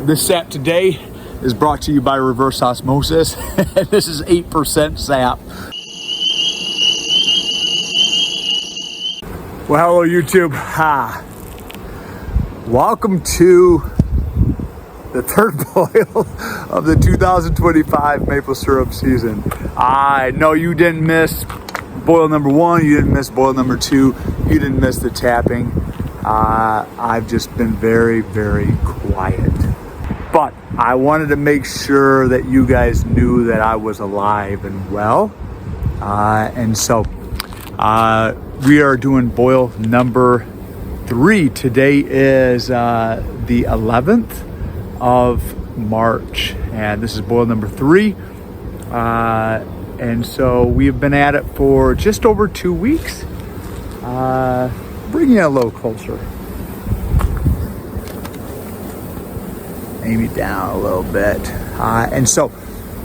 This sap today is brought to you by reverse osmosis. This is 8% sap. Well, hello YouTube. Welcome to the third boil of the 2025 maple syrup season. I know you didn't miss boil number 1, you didn't miss boil number 2, you didn't miss the tapping. I've just been very, very quiet. But I wanted to make sure that you guys knew that I was alive and well. And so we are doing boil number 3. Today is the 11th of March, and this is boil number 3. And so we've been at it for just over 2 weeks. Bring you a little closer. Aim it down a little bit. And so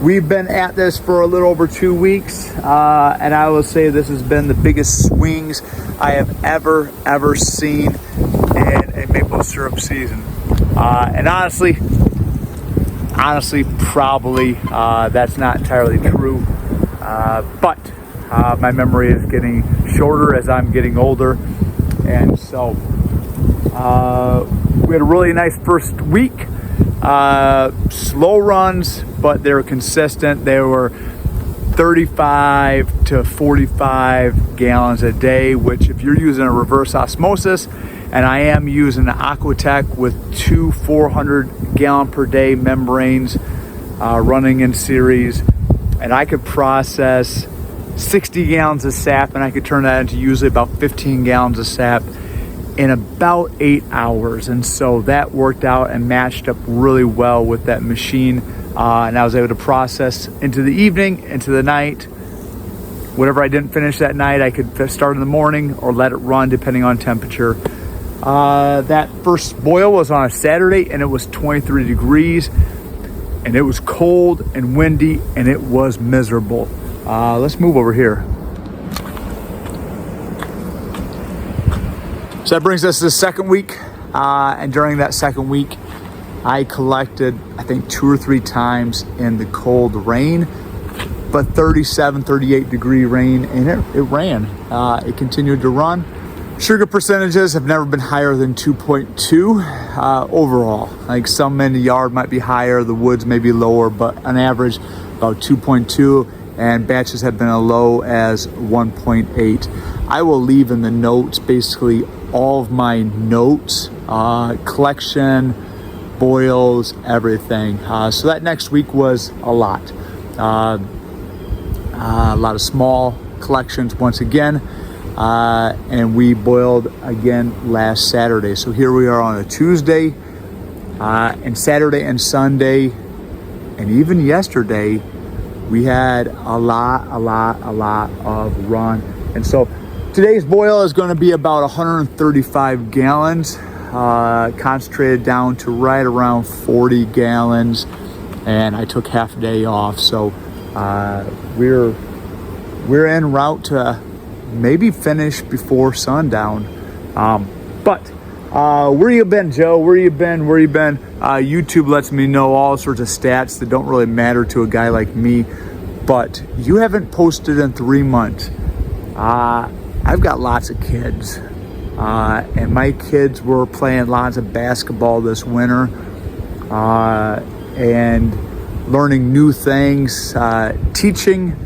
we've been at this for a little over 2 weeks. And I will say this has been the biggest swings I have ever seen in a maple syrup season. And honestly, probably that's not entirely true. But my memory is getting shorter as I'm getting older. And so we had a really nice first week. Slow runs, but they were consistent. They were 35 to 45 gallons a day, which if you're using a reverse osmosis, and I am using an Aquatech with 2 400 gallon per day membranes running in series, and I could process 60 gallons of sap, and I could turn that into usually about 15 gallons of sap in about 8 hours. And so that worked out and matched up really well with that machine. And I was able to process into the evening, into the night. Whatever I didn't finish that night, I could start in the morning or let it run depending on temperature. That first boil was on a Saturday, and it was 23 degrees, and it was cold and windy, and it was miserable. Let's move over here. So that brings us to the second week. And during that second week, I collected, I think 2 or 3 times in the cold rain, but 37, 38 degree rain, and it ran. It continued to run. Sugar percentages have never been higher than 2.2 overall. Like some in the yard might be higher, the woods may be lower, but on average about 2.2, and batches have been as low as 1.8. I will leave in the notes basically all of my notes, collection, boils, everything. So that next week was a lot. A lot of small collections once again. And we boiled again last Saturday. So here we are on a Tuesday, and Saturday and Sunday, and even yesterday, we had a lot of run. And so today's boil is going to be about 135 gallons, concentrated down to right around 40 gallons. And I took half a day off. So we're en route to maybe finish before sundown. But where you been, Joe? Where you been? YouTube lets me know all sorts of stats that don't really matter to a guy like me, but you haven't posted in 3 months. I've got lots of kids, and my kids were playing lots of basketball this winter, and learning new things, teaching,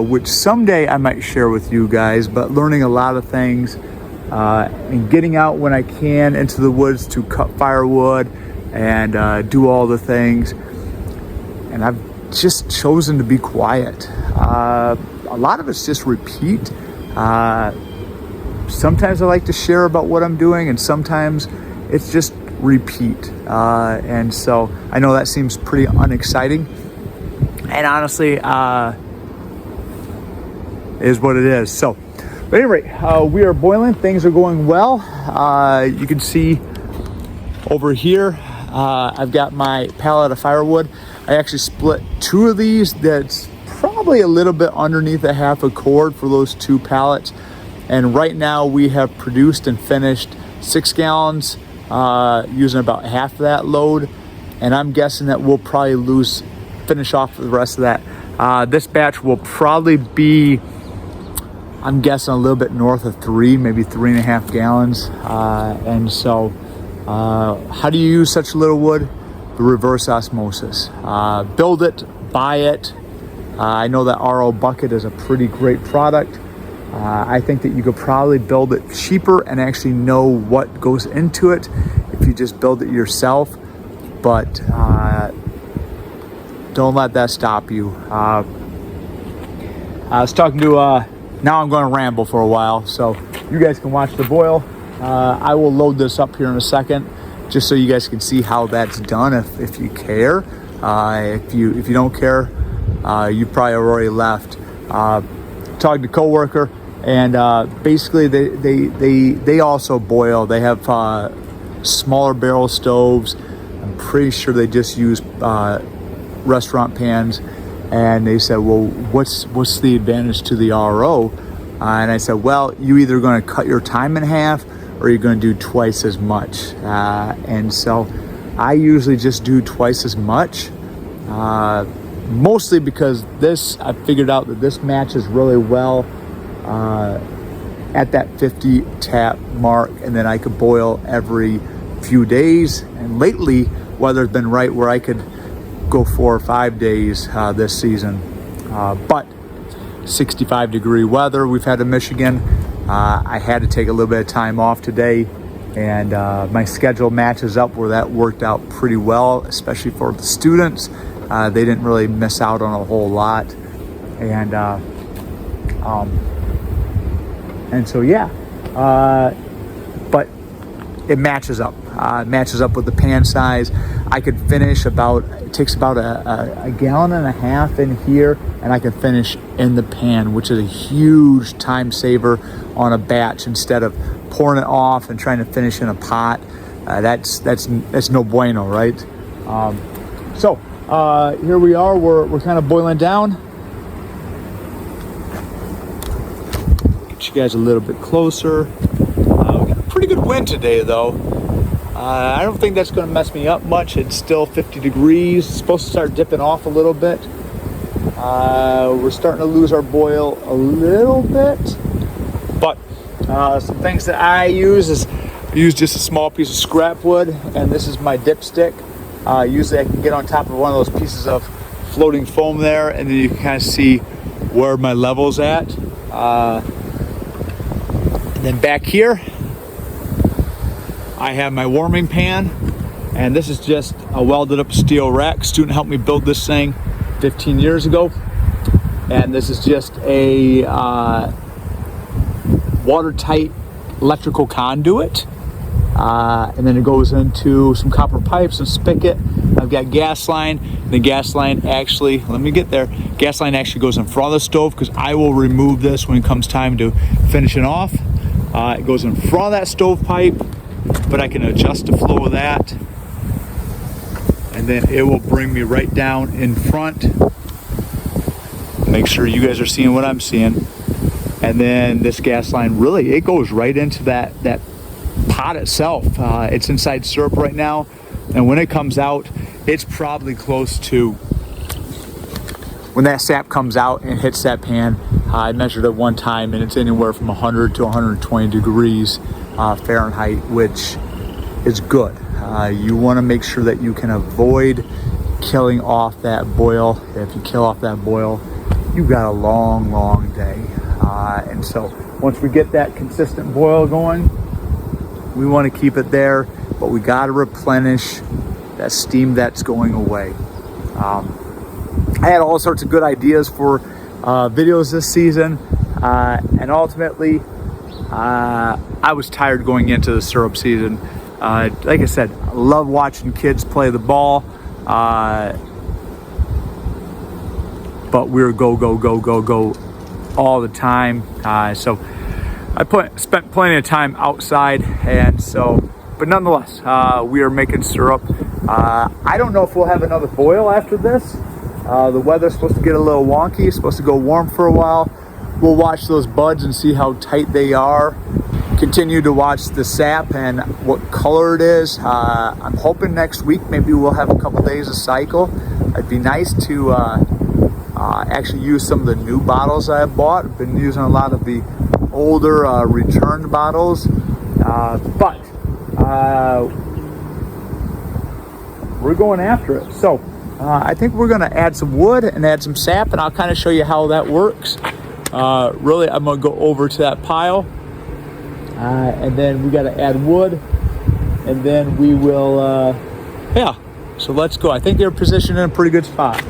which someday I might share with you guys, but learning a lot of things, and getting out when I can into the woods to cut firewood and do all the things. And I've just chosen to be quiet. A lot of it's just repeat. Sometimes I like to share about what I'm doing, and sometimes it's just repeat. And so I know that seems pretty unexciting, and honestly is what it is. So but anyway, we are boiling. Things are going well. You can see over here I've got my pallet of firewood. I actually split 2 of these. That's probably a little bit underneath a half a cord for those 2 pallets. And right now we have produced and finished 6 gallons using about half of that load. and I'm guessing that we'll probably finish off the rest of that. This batch will probably be, I'm guessing, a little bit north of 3, maybe 3.5 gallons. And so how do you use such little wood? The reverse osmosis. Build it, buy it. I know that RO bucket is a pretty great product. I think that you could probably build it cheaper and actually know what goes into it if you just build it yourself. But don't let that stop you. I was talking to, now I'm going to ramble for a while, so you guys can watch the boil. I will load this up here in a second, just so you guys can see how that's done if you care. If you don't care, you probably already left. Talked to a coworker, and basically they also boil. They have smaller barrel stoves. I'm pretty sure they just use restaurant pans. And they said, well, what's the advantage to the RO? And I said, well, you either going to cut your time in half or you're going to do twice as much. And so I usually just do twice as much, mostly because I figured out that this matches really well at that 50 tap mark, and then I could boil every few days. And lately, weather's been right where I could go 4 or 5 days this season. But 65-degree weather we've had in Michigan. I had to take a little bit of time off today, and my schedule matches up where that worked out pretty well, especially for the students. They didn't really miss out on a whole lot. And so yeah, but it matches up. It matches up with the pan size. I could finish it takes about a gallon and a half in here, and I can finish in the pan, which is a huge time saver on a batch instead of pouring it off and trying to finish in a pot. That's no bueno, right? So here we are. We're kind of boiling down. Get you guys a little bit closer. We got a pretty good wind today, though. I don't think that's going to mess me up much. It's still 50 degrees. It's supposed to start dipping off a little bit. We're starting to lose our boil a little bit. But some things that I use just a small piece of scrap wood, and this is my dipstick. Usually I can get on top of one of those pieces of floating foam there, and then you can kind of see where my level's at. And then back here, I have my warming pan, and this is just a welded up steel rack. Student helped me build this thing 15 years ago, and this is just a watertight electrical conduit, and then it goes into some copper pipes and spigot. I've got gas line. The gas line actually, let me get there. Gas line actually goes in front of the stove, because I will remove this when it comes time to finish it off. It goes in front of that stove pipe, but I can adjust the flow of that, and then it will bring me right down in front. Make sure you guys are seeing what I'm seeing. And then this gas line, really, it goes right into that pot itself. It's inside syrup right now, and when it comes out, it's probably close to, when that sap comes out and hits that pan, I measured it one time, and it's anywhere from 100 to 120 degrees Fahrenheit, which is good. You want to make sure that you can avoid killing off that boil. If you kill off that boil, you've got a long, long day. And so once we get that consistent boil going, we want to keep it there, but we got to replenish that steam that's going away. I had all sorts of good ideas for videos this season, and ultimately I was tired going into the syrup season. Like I said, I love watching kids play the ball, but we were go all the time. So I spent plenty of time outside, and so, but nonetheless, we are making syrup. I don't know if we'll have another boil after this. The weather's supposed to get a little wonky. It's supposed to go warm for a while. We'll watch those buds and see how tight they are. continue to watch the sap and what color it is. I'm hoping next week maybe we'll have a couple days of cycle. It'd be nice to actually use some of the new bottles I have bought. I've been using a lot of the older returned bottles, but we're going after it. So I think we're going to add some wood and add some sap, and I'll kind of show you how that works. Really, I'm going to go over to that pile, and then we got to add wood, and then we will, yeah. So let's go. I think they're positioned in a pretty good spot.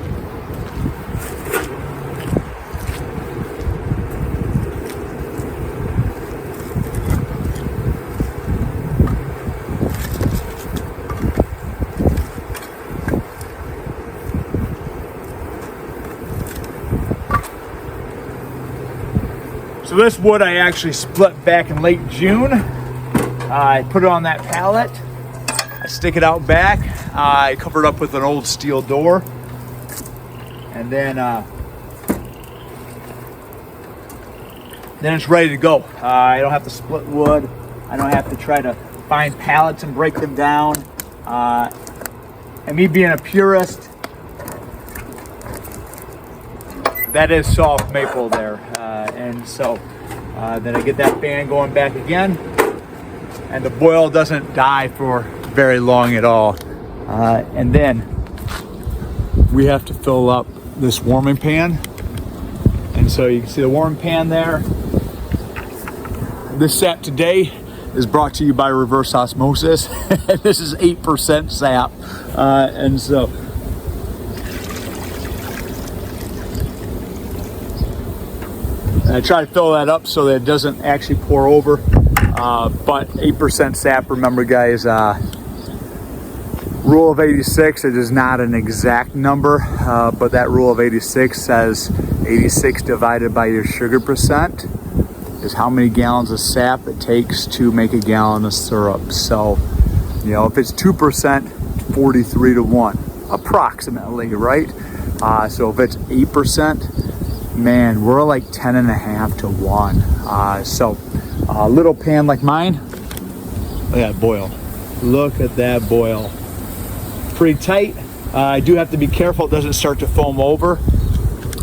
So this wood I actually split back in late June. I put it on that pallet. I stick it out back. I cover it up with an old steel door. And then it's ready to go. I don't have to split wood. I don't have to try to find pallets and break them down. And me being a purist, that is soft maple there. And so then I get that fan going back again, and the boil doesn't die for very long at all. And then we have to fill up this warming pan. And so you can see the warming pan there. This sap today is brought to you by reverse osmosis. This is 8% sap. And so I try to fill that up so that it doesn't actually pour over. But 8% sap, remember guys, rule of 86, it is not an exact number, but that rule of 86 says 86 divided by your sugar percent is how many gallons of sap it takes to make a gallon of syrup. So, you know, if it's 2%, 43 to 1, approximately, right? So if it's 8%, man, we're like 10.5 to 1. So a little pan like mine, look at that boil. Look at that boil. Pretty tight. I do have to be careful it doesn't start to foam over.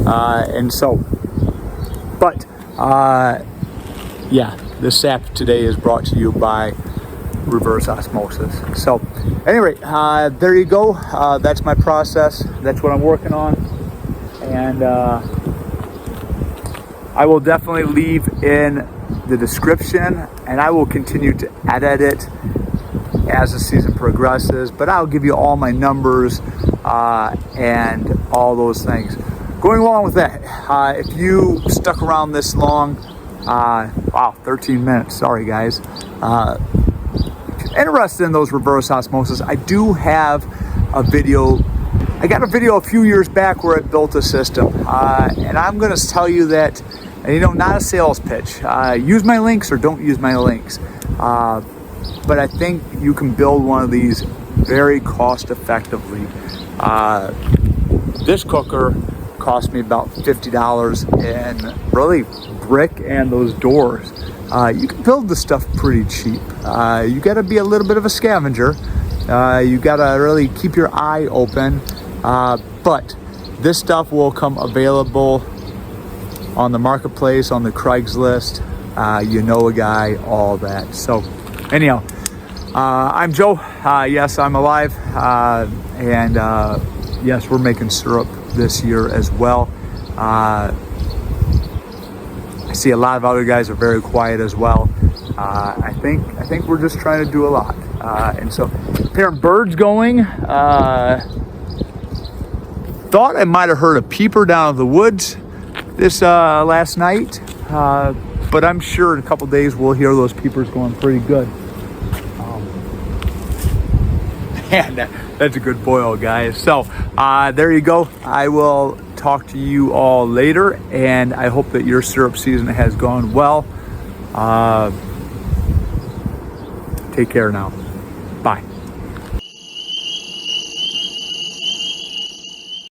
And so, but yeah, this sap today is brought to you by reverse osmosis. So anyway, there you go. That's my process. That's what I'm working on. And I will definitely leave in the description, and I will continue to edit it as the season progresses, but I'll give you all my numbers and all those things. Going along with that, if you stuck around this long, wow, 13 minutes, sorry guys. Interested in those reverse osmosis, I do have a video. I got a video a few years back where I built a system, and I'm going to tell you that, you know, not a sales pitch. Use my links or don't use my links. But I think you can build one of these very cost effectively. This cooker cost me about $50 and really brick and those doors. You can build this stuff pretty cheap. You got to be a little bit of a scavenger. You got to really keep your eye open. But this stuff will come available on the marketplace, on the Craigslist. You know a guy, all that. So anyhow, I'm Joe. Yes, I'm alive. And yes, we're making syrup this year as well. I see a lot of other guys are very quiet as well. I think we're just trying to do a lot. And so hearing birds going, thought I might have heard a peeper down in the woods this last night, but I'm sure in a couple days we'll hear those peepers going pretty good. And that's a good boil, guys. So there you go. I will talk to you all later, and I hope that your syrup season has gone well. Take care now. Bye.